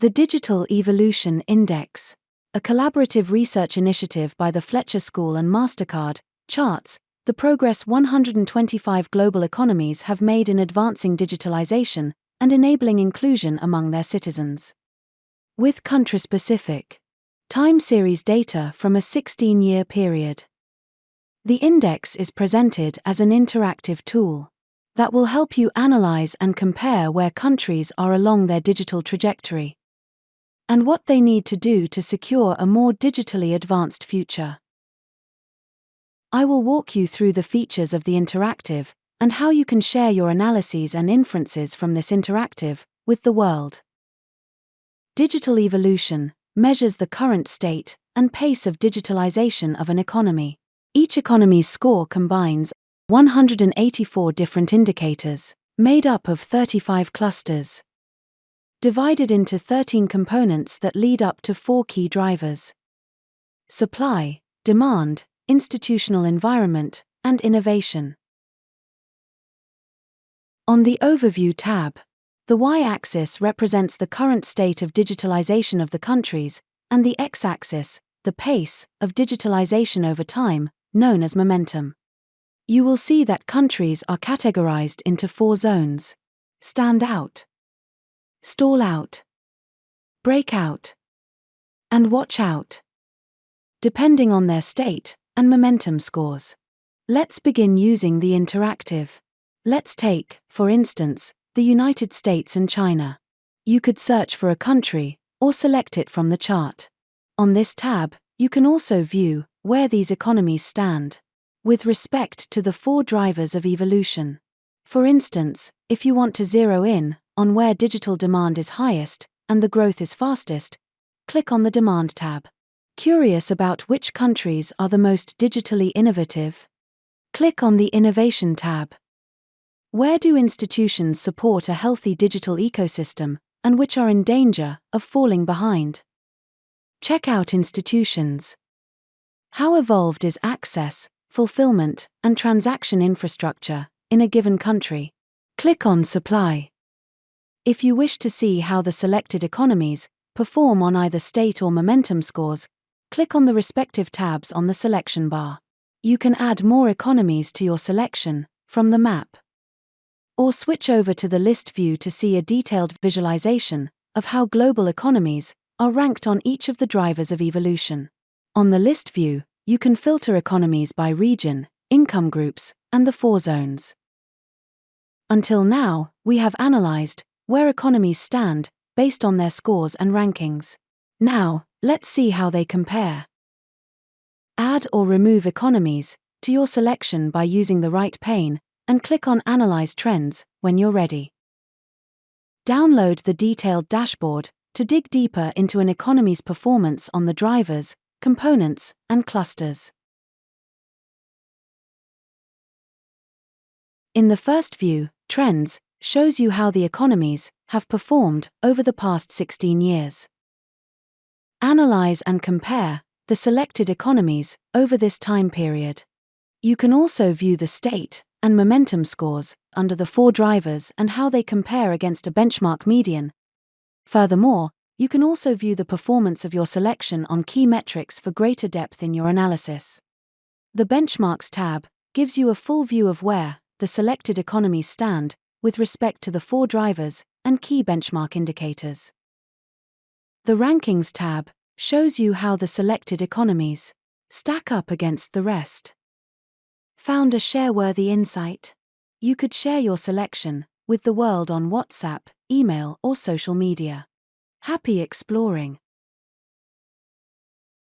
The Digital Evolution Index, a collaborative research initiative by the Fletcher School and MasterCard, charts the progress 125 global economies have made in advancing digitalization and enabling inclusion among their citizens. With country-specific time series data from a 16-year period. The index is presented as an interactive tool that will help you analyze and compare where countries are along their digital trajectory and what they need to do to secure a more digitally advanced future. I will walk you through the features of the interactive and how you can share your analyses and inferences from this interactive with the world. Digital evolution measures the current state and pace of digitalization of an economy. Each economy's score combines 184 different indicators, made up of 35 clusters, divided into 13 components that lead up to 4 key drivers: supply, demand, institutional environment, and innovation. On the Overview tab, the Y-axis represents the current state of digitalization of the countries, and the X-axis, the pace of digitalization over time, known as momentum. You will see that countries are categorized into 4 zones: stand out, stall out, break out, and watch out, depending on their state and momentum scores. Let's begin using the interactive. Let's take, for instance, the United States and China. You could search for a country, or select it from the chart. On this tab, you can also view where these economies stand with respect to the 4 drivers of evolution. For instance, if you want to zero in on where digital demand is highest and the growth is fastest, click on the Demand tab. Curious about which countries are the most digitally innovative? Click on the Innovation tab. Where do institutions support a healthy digital ecosystem, and which are in danger of falling behind? Check out institutions. How evolved is access, fulfillment, and transaction infrastructure in a given country? Click on Supply. If you wish to see how the selected economies perform on either state or momentum scores, click on the respective tabs on the selection bar. You can add more economies to your selection from the map, or switch over to the list view to see a detailed visualization of how global economies are ranked on each of the drivers of evolution. On the list view, you can filter economies by region, income groups, and the 4 zones. Until now, we have analyzed where economies stand based on their scores and rankings. Now, let's see how they compare. Add or remove economies to your selection by using the right pane, and click on Analyze Trends when you're ready. Download the detailed dashboard to dig deeper into an economy's performance on the drivers, components, and clusters. In the first view, Trends shows you how the economies have performed over the past 16 years. Analyze and compare the selected economies over this time period. You can also view the state and momentum scores under the 4 drivers and how they compare against a benchmark median. Furthermore, you can also view the performance of your selection on key metrics for greater depth in your analysis. The Benchmarks tab gives you a full view of where the selected economies stand with respect to the 4 drivers and key benchmark indicators. The Rankings tab shows you how the selected economies stack up against the rest. Found a share-worthy insight? You could share your selection with the world on WhatsApp, email, or social media. Happy exploring!